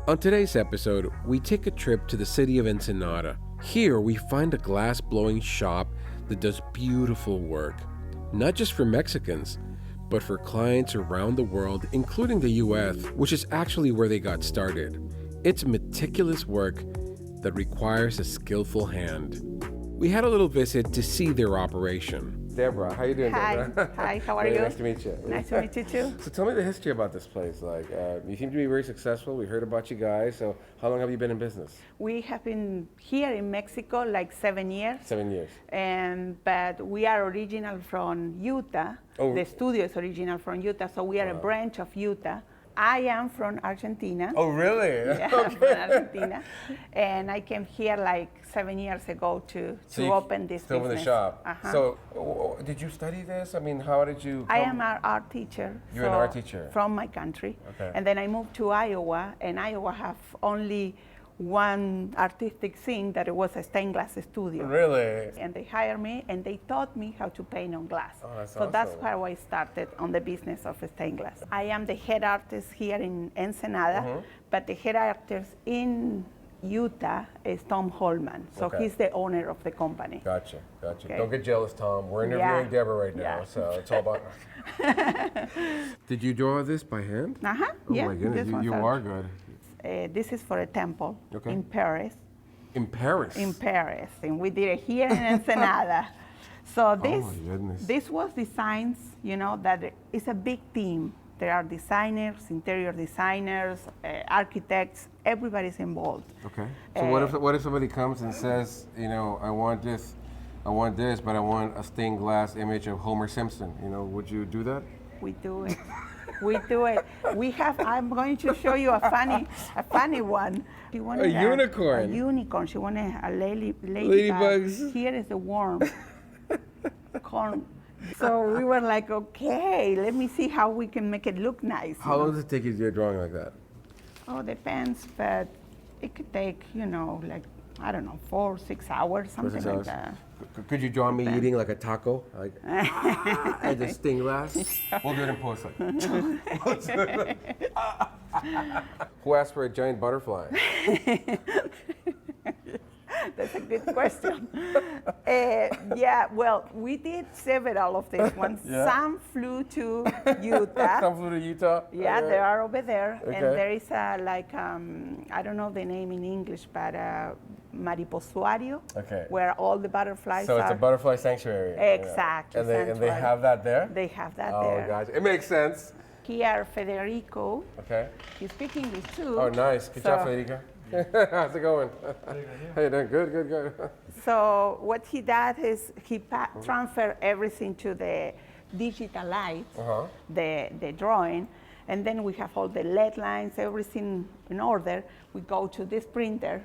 On today's episode, we take a trip to the city of Ensenada. Here, we find a glass-blowing shop that does beautiful work, not just for Mexicans, but for clients around the world, including the US, which is actually where they got started. It's meticulous work that requires a skillful hand. We had a little visit to see their operation. Debora, how you doing, Debora? Hi, how are you? Nice to meet you. Nice to meet you too. So tell me the history about this place. You seem to be very successful. We heard about you guys. So how long have you been in business? We have been here in Mexico like 7 years. 7 years. But we are original from Utah. Oh. The studio is original from Utah, so we are a branch of Utah. I am from Argentina. Oh, really? Yeah, I'm from Argentina. And I came here like 7 years ago to open this business. To open the shop. Uh-huh. So did you study this? I mean, how did you come? I am an art teacher. You're an art teacher? From my country. Okay. And then I moved to Iowa, and Iowa have only one artistic thing, that it was a stained glass studio. Really? And they hired me, and they taught me how to paint on glass. Oh, that's so that's awesome. how I started on the business of stained glass. I am the head artist here in Ensenada, but the head artist in Utah is Tom Holdman. So Okay. he's the owner of the company. Gotcha. Okay. Don't get jealous, Tom. We're interviewing Debora right now, Yeah. so it's all about. Did you draw this by hand? Uh-huh. Oh Yeah. my goodness, this one's you a- are good. This is for a temple Okay. in Paris. In Paris? In Paris, and we did it here in Ensenada. So this, my goodness. this was designs, that it's a big team. There are designers, interior designers, architects, everybody's involved. Okay. So what if somebody comes and says, I want this, but I want a stained glass image of Homer Simpson. Would you do that? We do it. We do it. I'm going to show you a funny one. She wanted A unicorn. A unicorn. She wanted a ladybug. Ladybugs. Here is the worm. Corn. So we were like, okay, let me see how we can make it look nice. How long does it take you to do a drawing like that? Oh, depends, but it could take, 4 or 6 hours, something like that. Could you draw me Depends. eating like a taco? And the stained glass? We'll do it in post. Who asked for a giant butterfly? That's a good question. We did several of these ones. Yeah. Some flew to Utah. Some flew to Utah? Yeah, Okay. they are over there. Okay. And there is I don't know the name in English, but mariposuario, Okay. where all the butterflies So are. it's a butterfly sanctuary. Exactly. And they sanctuary. have that there? They have that Oh, there. gosh. It makes sense. Here, Federico, Okay. he's speaking English too. Oh, nice. Good job, Federica. How's it going? How you doing? Good. So what he does is he transfer everything to the digitalize, the drawing, and then we have all the lead lines, everything in order. We go to this printer,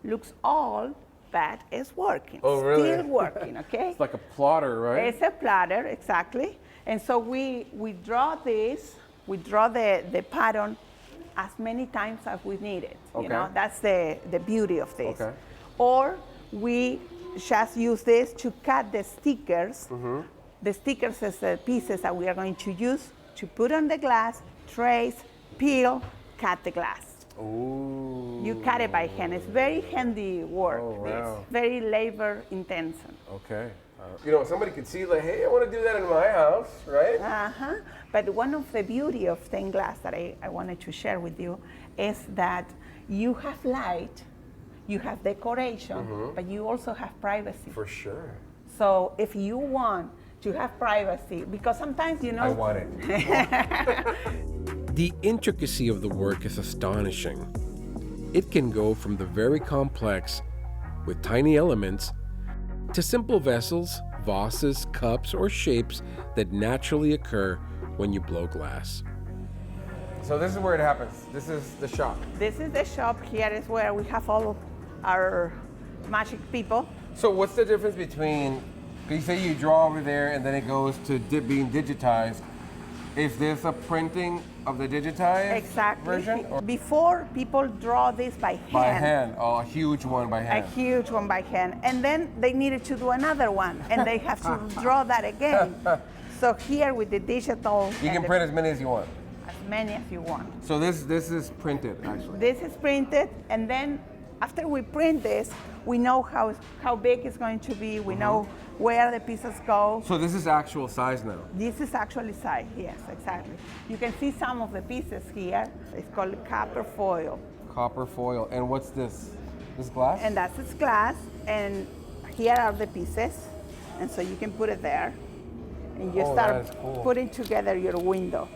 looks all bad, it's working. Oh, really? Still working, okay? It's like a plotter, right? It's a plotter, exactly. And so we draw this, we draw the pattern as many times as we need it. Okay. That's the beauty of this. Okay. Or we just use this to cut the stickers. The stickers is the pieces that we are going to use to put on the glass, trace, peel, cut the glass. Ooh. You cut it by hand. It's very handy work. Oh, wow. This. Very labor intensive. Okay. Somebody could see hey, I want to do that in my house, right? Uh-huh. But one of the beauty of stained glass that I wanted to share with you is that you have light, you have decoration, but you also have privacy. For sure. So if you want to have privacy, because sometimes, I want it. The intricacy of the work is astonishing. It can go from the very complex, with tiny elements, to simple vessels, vases, cups, or shapes that naturally occur when you blow glass. So this is where it happens. This is the shop. This is the shop. Here is where we have all our magic people. So what's the difference between, you say you draw over there and then it goes to being digitized. Is this a printing of the digitized version? Or Before, people draw this by hand. by hand? Oh, a huge one by hand. A huge one by hand. And then they needed to do another one, and they have to draw that again. So here with the digital... You can print as many as you want. As many as you want. So this is printed, actually. This is printed, and then after we print this, we know how big it's going to be. We know where the pieces go. So this is actual size now. This is actually size, yes, exactly. You can see some of the pieces here. It's called copper foil. Copper foil. And what's this? This glass? And that's its glass, and here are the pieces. And so you can put it there, and you start putting together your window.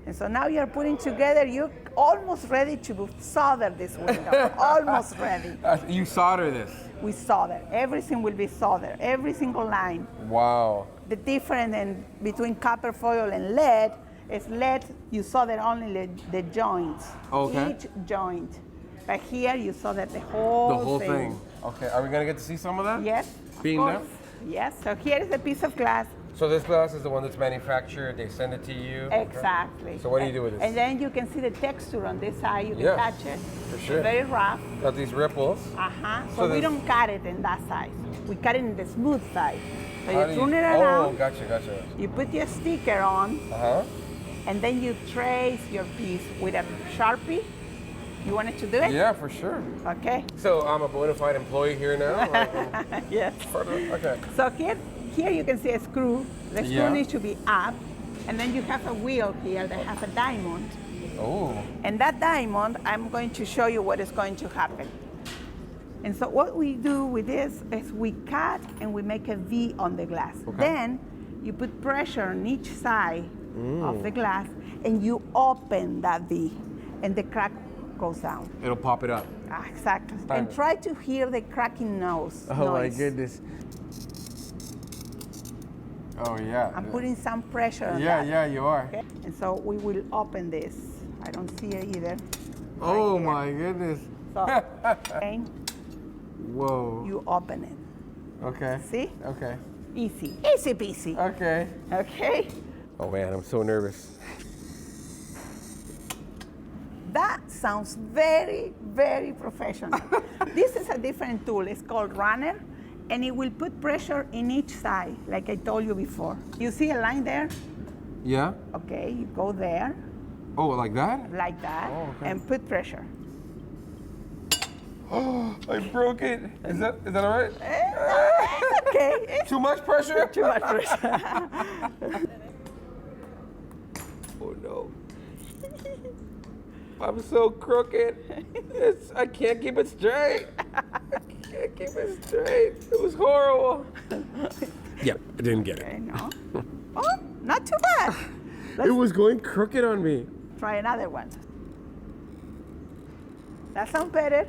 And so now you're putting together, you're almost ready to solder this window, almost ready. You solder this? We solder, everything will be soldered, every single line. Wow. The difference between copper foil and lead is lead, you solder only the joints, each joint. But here you solder the whole thing. Okay, are we gonna get to see some of that? Yes, Being of course. Yes, so here is a piece of glass. So this glass is the one that's manufactured, they send it to you? Exactly. Okay. So what do you do with this? And then you can see the texture on this side, you can touch it. For sure. It's very rough. Got these ripples. So we don't cut it in that side. We cut it in the smooth side. So you turn it Oh, around. gotcha. You put your sticker on. And then you trace your piece with a Sharpie. You wanted to do it? Yeah, for sure. Okay. So I'm a bona fide employee here now? Yes. Okay. So here you can see a screw. The screw needs to be up. And then you have a wheel here that has a diamond. Oh. And that diamond, I'm going to show you what is going to happen. And so what we do with this is we cut and we make a V on the glass. Okay. Then you put pressure on each side of the glass and you open that V and the crack goes down. It'll pop it up. Exactly. And try to hear the cracking noise. Oh my goodness. Oh yeah. I'm putting some pressure on that. Yeah, you are. Okay? And so we will open this. I don't see it either. Oh my goodness. So, okay. Whoa. You open it. Okay. See? Okay. Easy peasy. Okay. Okay. Oh man, I'm so nervous. That sounds very, very professional. This is a different tool. It's called runner, and it will put pressure in each side, like I told you before. You see a line there? Yeah. Okay, you go there. Oh, like that? Like that, and put pressure. Oh, I broke it. Is that all right? It's okay. Too much pressure? Too much pressure. Oh no. I'm so crooked. I can't keep it straight. It was horrible. Yep, I didn't get it. Okay, no. Oh, not too bad. It was going crooked on me. Try another one. That sounds better.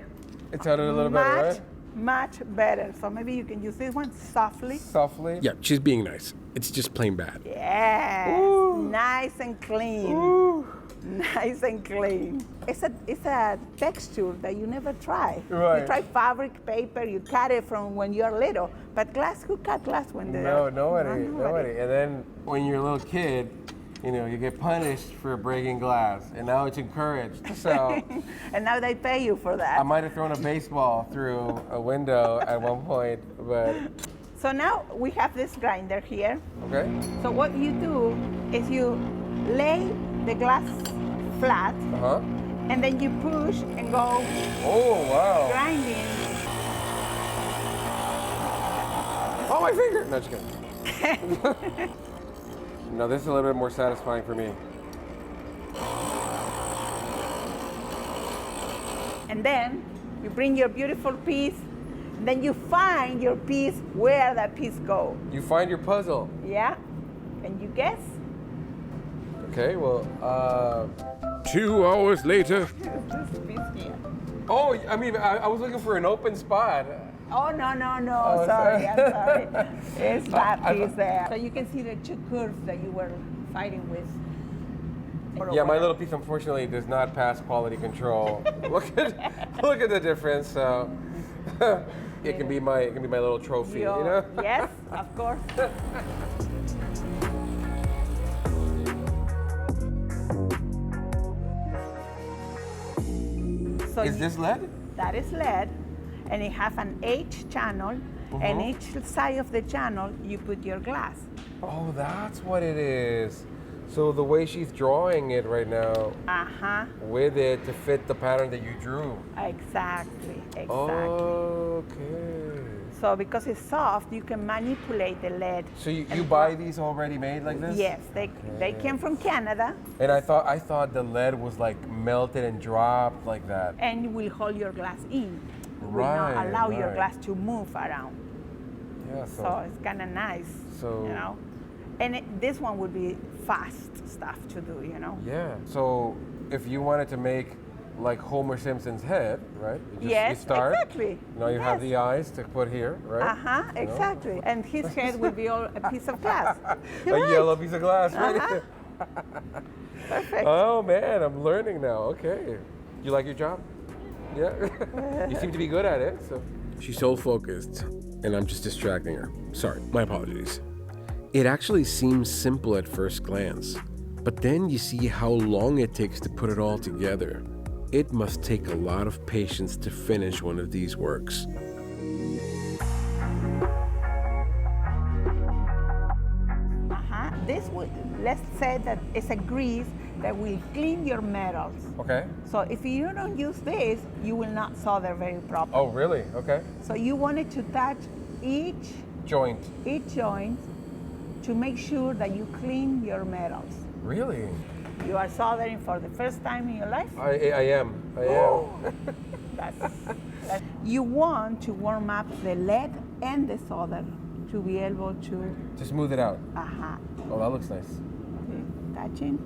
It sounded a little better, right? Much better. So maybe you can use this one softly. Softly? Yeah, she's being nice. It's just plain bad. Yes. Ooh. Nice and clean. Ooh. Nice and clean. It's a texture that you never try. Right. You try fabric, paper, you cut it from when you're little. But glass, who cut glass when they're... No, nobody. And then when you're a little kid, you get punished for breaking glass, and now it's encouraged. So, and now they pay you for that. I might have thrown a baseball through a window at one point, but. So now we have this grinder here. Okay. So what you do is you lay the glass flat, and then you push and go. Oh wow! Grinding. Oh, my finger! No, just kidding. No, this is a little bit more satisfying for me. And then you bring your beautiful piece, and then you find your piece where that piece goes. You find your puzzle. Yeah. And you guess? Okay, well, 2 hours later. This piece here. Oh, I mean, I was looking for an open spot. Oh, no. Oh, sorry, I'm sorry. It's that piece there. So you can see the two curves that you were fighting with. Yeah, my little piece unfortunately does not pass quality control. look at the difference. So it can be my little trophy, Yes, of course. So is this lead? That is lead, and it has an H channel, and each side of the channel you put your glass. Oh, that's what it is. So the way she's drawing it right now, Uh-huh. with it to fit the pattern that you drew. Exactly. Okay. So because it's soft, you can manipulate the lead. So you buy these already made like this? Yes, they came from Canada. And I thought the lead was like melted and dropped like that. And will hold your glass in. It will Right, not allow your right. glass to move around. Yeah. So it's kind of nice. So- you know, and this one would be fast stuff to do. You know. Yeah. So if you wanted to make like Homer Simpson's head, right? You Yes, start. exactly. Now you have Yes. the eyes to put here, right? Uh-huh, You know? exactly. And his head will be all a piece of glass. A You're right. yellow piece of glass, right? Uh-huh. Perfect. Oh man, I'm learning now. Okay. You like your job? Yeah. You seem to be good at it. So. She's so focused, and I'm just distracting her. Sorry, my apologies. It actually seems simple at first glance, but then you see how long it takes to put it all together. It must take a lot of patience to finish one of these works. This would, let's say that it's a grease that will clean your metals. Okay. So if you don't use this, you will not solder very properly. Oh, really? Okay. So you wanted to touch each Joint. joint to make sure that you clean your metals. Really? You are soldering for the first time in your life? I am. That's, you want to warm up the lead and the solder to be able to, To smooth it out. Oh, that looks nice. touching.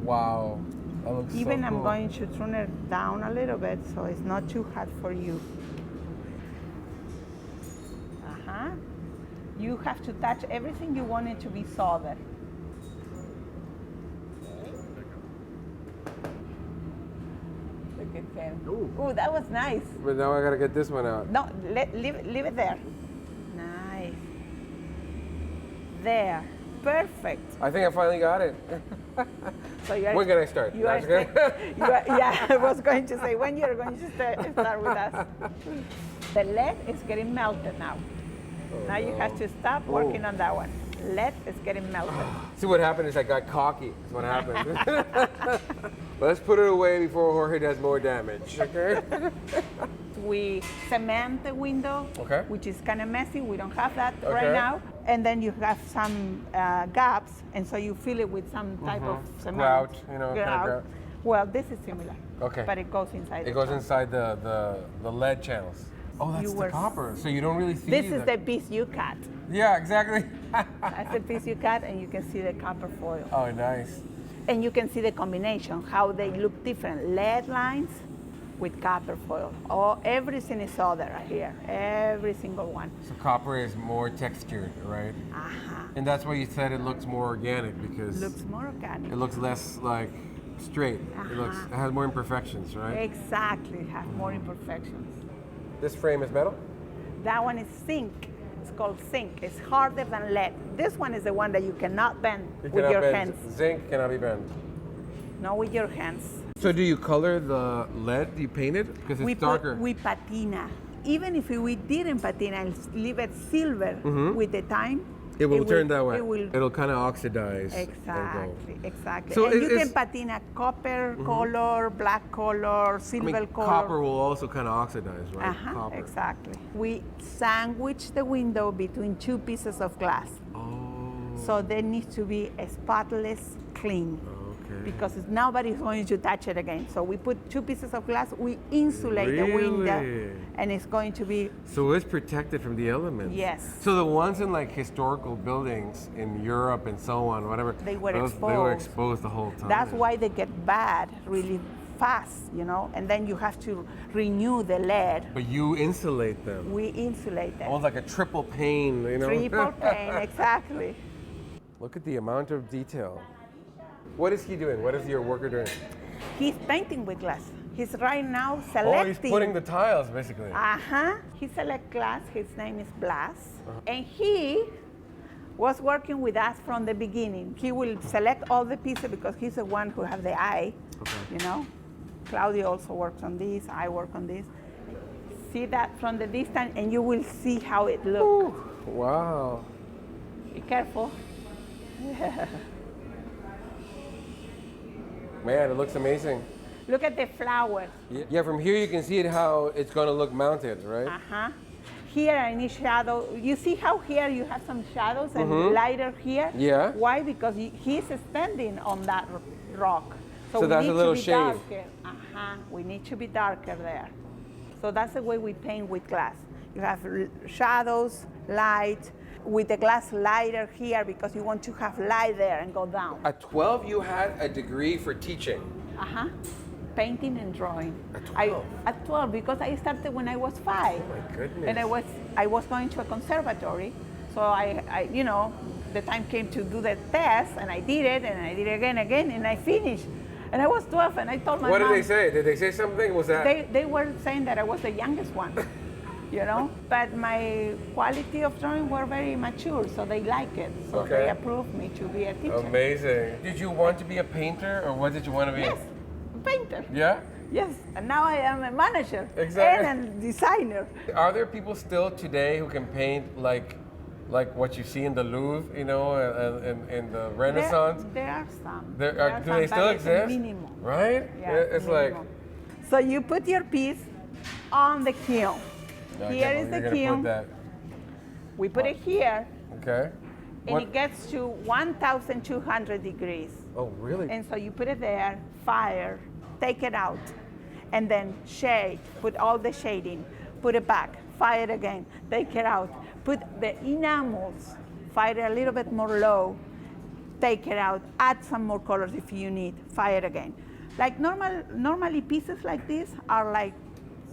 Wow. That looks Even so I'm cool. going to turn it down a little bit so it's not too hot for you. You have to touch everything you want it to be soldered. Look at him. Ooh, that was nice. But now I gotta get this one out. No, leave it there. Nice. There. Perfect. I think I finally got it. So you are, When can I start? You are, That's good. yeah, I was going to say, when you're going to start with us. The lead is getting melted now. Now you have to stop working on that one. Lead is getting melted. See, what happened is I got cocky. That's what happened. Let's put it away before Jorge does more damage, okay? We cement the window, Okay. which is kind of messy. We don't have that Okay. right now. And then you have some gaps, and so you fill it with some type of cement. Grout, you know, kind of grout. Well, this is similar. Okay. But it goes inside. It goes inside the lead channels. Oh, that's You the were- copper. So you don't really see This is the piece you cut. Yeah, exactly. That's the piece you cut, and you can see the copper foil. Oh, nice. And you can see the combination, how they look different. Lead lines with copper foil. Everything is soldered right here, every single one. So copper is more textured, right? And that's why you said it looks more organic because Looks more organic. it looks less like straight. It has more imperfections, right? Exactly, have more imperfections. This frame is metal? That one is zinc. It's called zinc. It's harder than lead. This one is the one that you cannot bend You with cannot your bend. hands. Zinc cannot be bent. No, with your hands. So do you color the lead? Do you paint it? Because it's darker. We patina. Even if we didn't patina and leave it silver with the time, it will turn that way. It will. It'll kind of oxidize. and go. Exactly. So And you it's- can patina copper color, black color, I silver mean, color. copper will also kind of oxidize, right? Copper. Exactly. We sandwich the window between two pieces of glass. Oh. So there needs to be a spotless clean. Okay. Because nobody's going to touch it again. So we put two pieces of glass, we insulate the window, Really? and it's going to be, So it's protected from the elements. Yes. So the ones in like historical buildings in Europe and so on, whatever, They were They were exposed. exposed the whole time. that's why they get bad really fast, and then you have to renew the lead. But you insulate them. We insulate them. Almost like a triple pane, Triple pane, exactly. Look at the amount of detail. What is he doing? What is your worker doing? He's painting with glass. He's right now Oh, selecting. he's putting the tiles, basically. He select glass. His name is Blas, and he was working with us from the beginning. He will select all the pieces because he's the one who have the eye. Okay. Claudia also works on this. I work on this. See that from the distance, and you will see how it looks. Wow. Be careful. Man, it looks amazing. Look at the flowers. Yeah, from here you can see it how it's going to look mounted, right? Uh-huh. Here I need shadow. You see how here you have some shadows and lighter here? Yeah. Why? Because he's standing on that rock. So we that's need a little to be shade. darker. We need to be darker there. So that's the way we paint with glass. You have shadows, light, with the glass lighter here because you want to have light there and go down. At 12, you had a degree for teaching. Painting and drawing. At 12? At 12, because I started when I was 5. Oh my goodness. And I was going to a conservatory. So I the time came to do the test, and I did it, and I did it again, and I finished. And I was 12, and I told my mom. What did they say? Did they say something? Was that? They were saying that I was the youngest one, But my quality of drawing were very mature, so they like it. So they approved me to be a teacher. Amazing. Did you want to be a painter, or what did you want to be? Yes, painter. Yeah? Yes, and now I am a manager Exactly. and a designer. Are there people still today who can paint like what you see in the Louvre, and the Renaissance? There are some. Do some, they still but it's exist? Minimal. Right? Yeah, It's like. So you put your piece on the kiln. Here is the kiln. Put that. We put it here, Okay. and it gets to 1,200 degrees. Oh, really? And so you put it there, fire, take it out, and then shade, put all the shading, put it back, fire again, take it out, put the enamels, fire a little bit more low, take it out, add some more colors if you need, fire again. Like normally pieces like this are like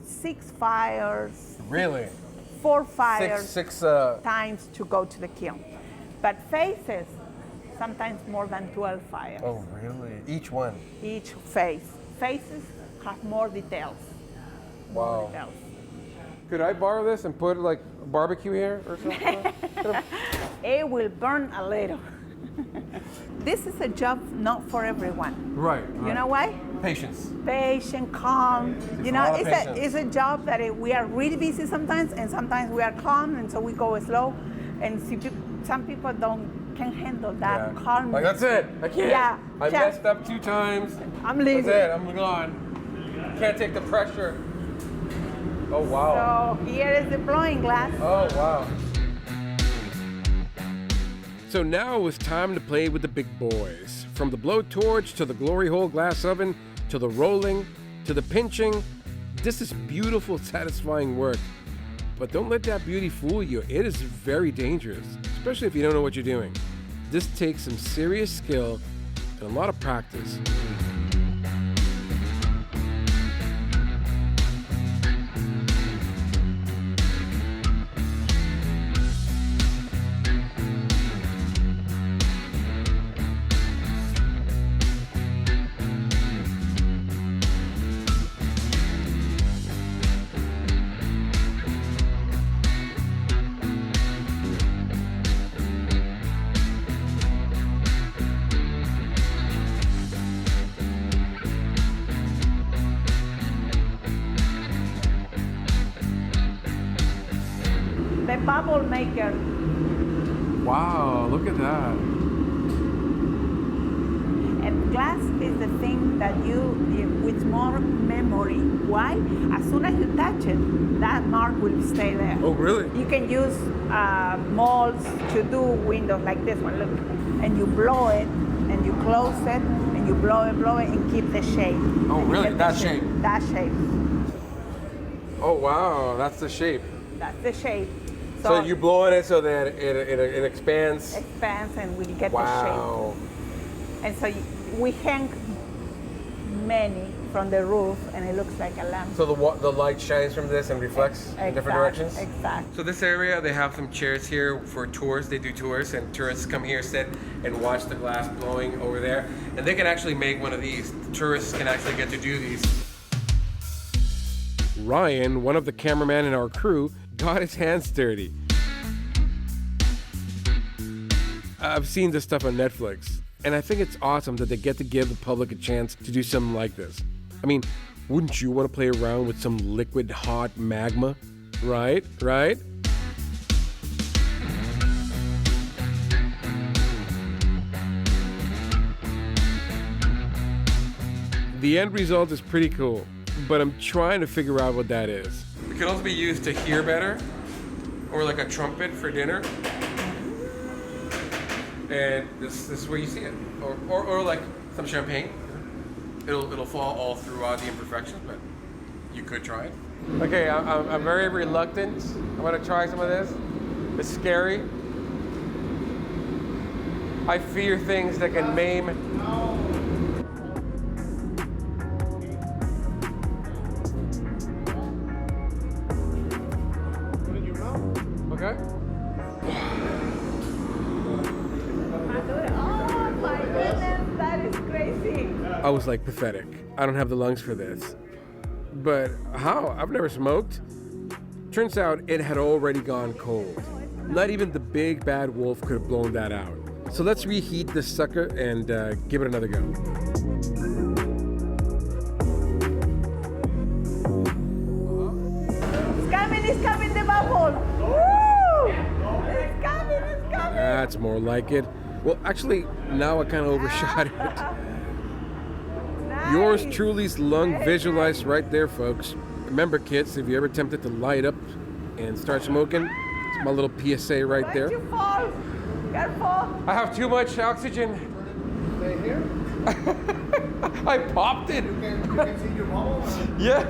6 fires. Really? 4 fires Six times to go to the kiln. But faces, sometimes more than 12 fires. Oh, really? Each one? Each face. Faces have more details. Wow. More details. Could I borrow this and put like a barbecue here or something? It will burn a little. This is a job not for everyone. Right. You know why? Patience. Patient, calm. It's a job that we are really busy sometimes, and sometimes we are calm, and so we go slow. And some people can handle that calm. Like, that's it. I can't. Yeah. I messed up 2 times. I'm leaving. That's it. I'm gone. Can't take the pressure. Oh, wow. So here is the blowing glass. Oh, wow. So now it was time to play with the big boys. From the blowtorch to the glory hole glass oven to the rolling to the pinching. This is beautiful, satisfying work. But don't let that beauty fool you. It is very dangerous, especially if you don't know what you're doing. This takes some serious skill and a lot of practice. The bubble maker. Wow, look at that. And glass is the thing that with more memory. Why? As soon as you touch it, that mark will stay there. Oh, really? You can use molds to do windows like this one, look. And you blow it, and you close it, and you blow it, and keep the shape. Oh, And really? keep That the shape? That shape. Oh, wow, that's the shape. That's the shape. So you blow on it so that it expands? Expands, and we get wow. the shape. And so we hang many from the roof, and it looks like a lamp. So the light shines from this and reflects in different directions? Exactly. So this area, they have some chairs here for tours. They do tours, and tourists come here, sit, and watch the glass blowing over there. And they can actually make one of these. The tourists can actually get to do these. Ryan, one of the cameramen in our crew, got his hands dirty. I've seen this stuff on Netflix, and I think it's awesome that they get to give the public a chance to do something like this. I mean, wouldn't you want to play around with some liquid hot magma? Right? Right? The end result is pretty cool, but I'm trying to figure out what that is. It can also be used to hear better, or like a trumpet for dinner. And this is where you see it, or like some champagne. It'll fall all throughout the imperfections, but you could try it. Okay, I'm very reluctant. I'm gonna try some of this. It's scary. I fear things that can maim. Okay. Oh my goodness, that is crazy. I was like, pathetic. I don't have the lungs for this. But how? I've never smoked. Turns out it had already gone cold. Not even the big bad wolf could have blown that out. So let's reheat this sucker and give it another go. It's coming, the bubble. Woo! It's coming. That's more like it. Well, actually, now I kind of overshot it. Nice. Yours truly's lung visualized right there, folks. Remember, kids, if you're ever tempted to light up and start smoking, it's my little PSA right there. Where'd you fall? Careful. I have too much oxygen. Stay here. I popped it. You can see your bubble. Yeah.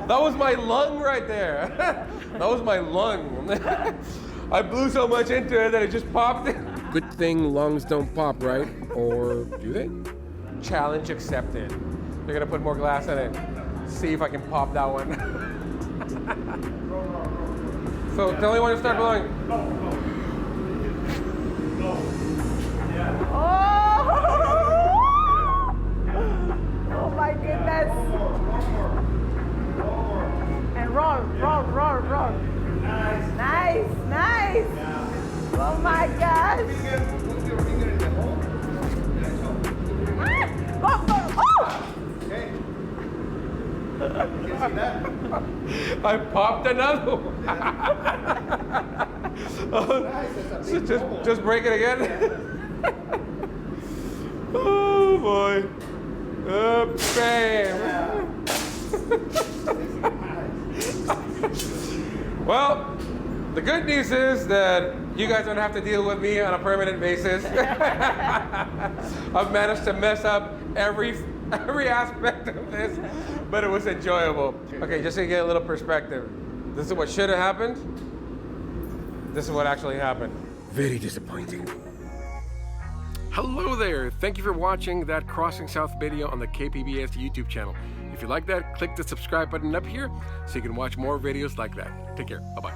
That was my lung right there. That was my lung. I blew so much into it that it just popped it. Good thing lungs don't pop, right? Or do they? Challenge accepted. They're gonna put more glass in it. See if I can pop that one. So tell me when to start blowing. Oh my goodness. And roll. Nice. Oh my gosh. Put your finger in the hole. Go. Oh! Okay. You can see that? I popped another one. Nice. It's a big Just break it again. Oh boy. Bam. Well, the good news is that you guys don't have to deal with me on a permanent basis. I've managed to mess up every aspect of this, but it was enjoyable. Okay, just to get a little perspective. This is what should have happened. This is what actually happened. Very disappointing. Hello there. Thank you for watching that Crossing South video on the KPBS YouTube channel. If you like that, click the subscribe button up here so you can watch more videos like that. Take care. Bye-bye.